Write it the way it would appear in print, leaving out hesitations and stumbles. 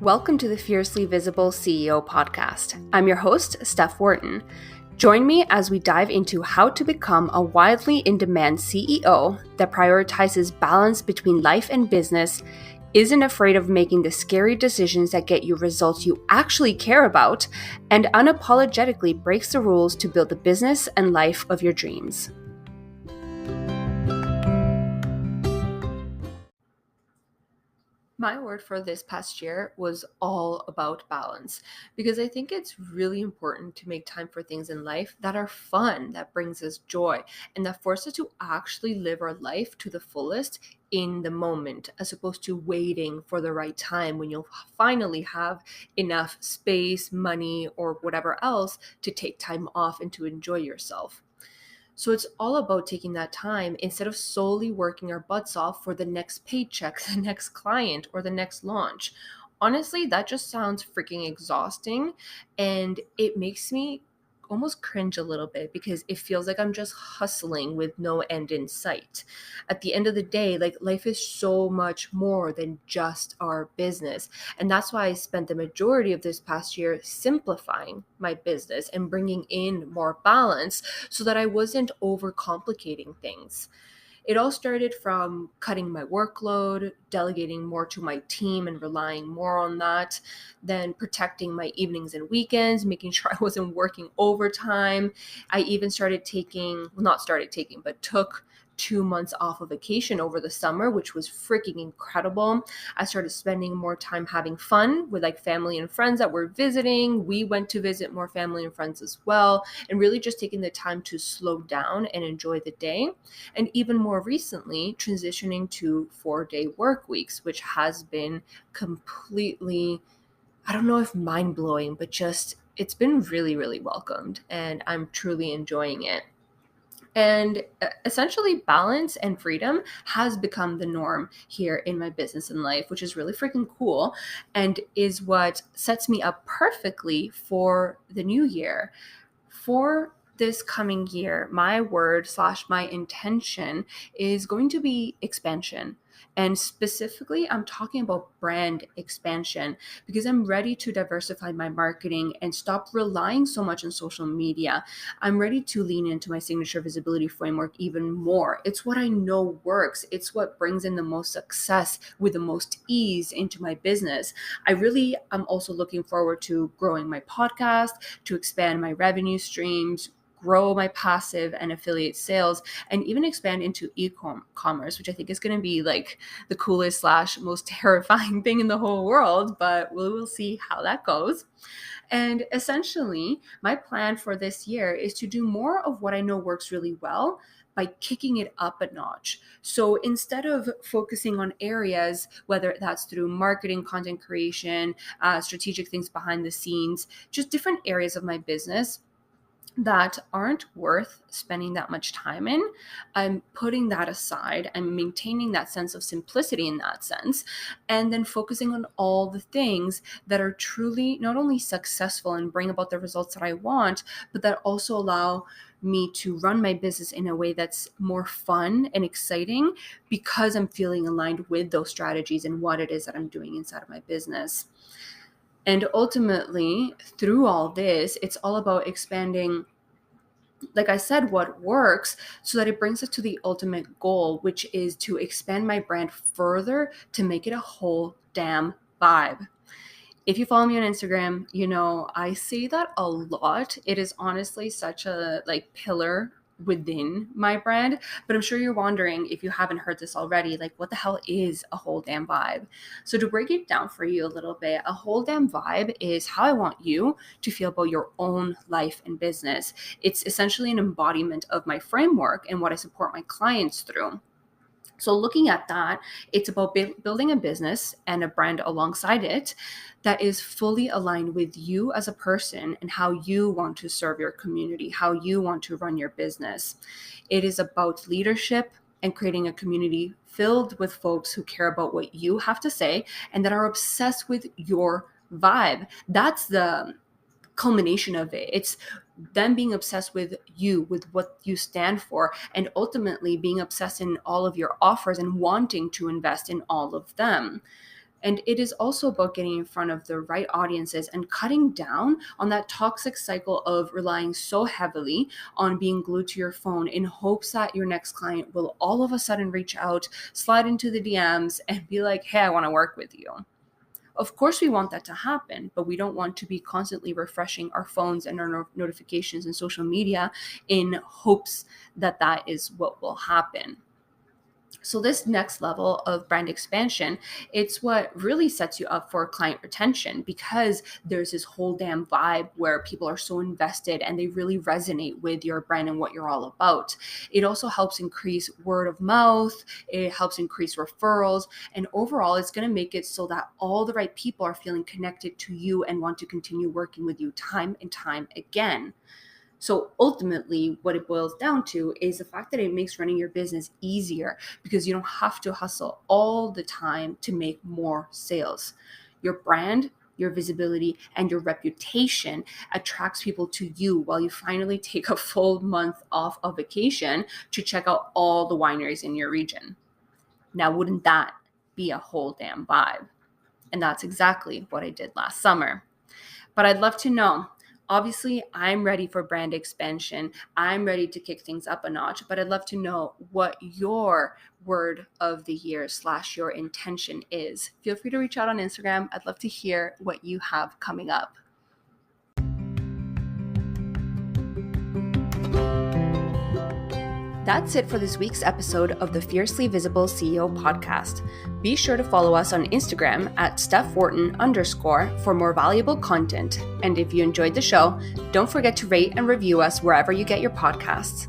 Welcome to the Fiercely Visible CEO podcast. I'm your host, Steph Wharton. Join me as we dive into how to become a widely in-demand CEO that prioritizes balance between life and business, isn't afraid of making the scary decisions that get you results you actually care about, and unapologetically breaks the rules to build the business and life of your dreams. My word for this past year was all about balance, because I think it's really important to make time for things in life that are fun, that brings us joy, and that force us to actually live our life to the fullest in the moment, as opposed to waiting for the right time when you'll finally have enough space, money, or whatever else to take time off and to enjoy yourself. So it's all about taking that time instead of solely working our butts off for the next paycheck, the next client, or the next launch. Honestly, that just sounds freaking exhausting, and it makes me almost cringe a little bit because it feels like I'm just hustling with no end in sight. At the end of the day, like, life is so much more than just our business. And that's why I spent the majority of this past year simplifying my business and bringing in more balance so that I wasn't overcomplicating things. It all started from cutting my workload, delegating more to my team and relying more on that, then protecting my evenings and weekends, making sure I wasn't working overtime. I even took 2 months off of vacation over the summer, which was freaking incredible. I started spending more time having fun with like family and friends that were visiting. We went to visit more family and friends as well, and really just taking the time to slow down and enjoy the day. And even more recently, transitioning to 4-day work weeks, which has been completely, I don't know if mind blowing, but just it's been really, really welcomed, and I'm truly enjoying it. And essentially, balance and freedom has become the norm here in my business and life, which is really freaking cool and is what sets me up perfectly for the new year. For this coming year, my word / my intention is going to be expansion. And specifically, I'm talking about brand expansion, because I'm ready to diversify my marketing and stop relying so much on social media. I'm ready to lean into my signature visibility framework even more. It's what I know works. It's what brings in the most success with the most ease into my business. I'm also looking forward to growing my podcast, to expand my revenue streams, grow my passive and affiliate sales, and even expand into e-commerce, which I think is going to be like the coolest / most terrifying thing in the whole world, but we will see how that goes. And essentially, my plan for this year is to do more of what I know works really well by kicking it up a notch. So instead of focusing on areas, whether that's through marketing, content creation, strategic things behind the scenes, just different areas of my business that aren't worth spending that much time in, I'm putting that aside. I'm maintaining that sense of simplicity in that sense, and then focusing on all the things that are truly not only successful and bring about the results that I want, but that also allow me to run my business in a way that's more fun and exciting, because I'm feeling aligned with those strategies and what it is that I'm doing inside of my business. And ultimately, through all this, it's all about expanding, like I said, what works, so that it brings us to the ultimate goal, which is to expand my brand further to make it a whole damn vibe. If you follow me on Instagram, you know I say that a lot. It is honestly such a pillar within my brand, but I'm sure you're wondering, if you haven't heard this already, like, what the hell is a whole damn vibe? So to break it down for you a little bit, a whole damn vibe is how I want you to feel about your own life and business. It's essentially an embodiment of my framework and what I support my clients through. So looking at that, it's about building a business and a brand alongside it that is fully aligned with you as a person and how you want to serve your community, how you want to run your business. It is about leadership and creating a community filled with folks who care about what you have to say and that are obsessed with your vibe. That's the culmination of it. It's them being obsessed with you, with what you stand for, and ultimately being obsessed in all of your offers and wanting to invest in all of them. And it is also about getting in front of the right audiences and cutting down on that toxic cycle of relying so heavily on being glued to your phone in hopes that your next client will all of a sudden reach out, slide into the DMs, and be like, hey, I want to work with you. Of course, we want that to happen, but we don't want to be constantly refreshing our phones and our notifications and social media in hopes that that is what will happen. So this next level of brand expansion, it's what really sets you up for client retention, because there's this whole damn vibe where people are so invested and they really resonate with your brand and what you're all about. It also helps increase word of mouth. It helps increase referrals. And overall, it's going to make it so that all the right people are feeling connected to you and want to continue working with you time and time again. So ultimately, what it boils down to is the fact that it makes running your business easier, because you don't have to hustle all the time to make more sales. Your brand, your visibility, and your reputation attracts people to you while you finally take a full month off of vacation to check out all the wineries in your region. Now, wouldn't that be a whole damn vibe? And that's exactly what I did last summer. But I'd love to know. Obviously, I'm ready for brand expansion. I'm ready to kick things up a notch, but I'd love to know what your word of the year / your intention is. Feel free to reach out on Instagram. I'd love to hear what you have coming up. That's it for this week's episode of the Fiercely Visible CEO podcast. Be sure to follow us on Instagram at @StephWharton_ for more valuable content. And if you enjoyed the show, don't forget to rate and review us wherever you get your podcasts.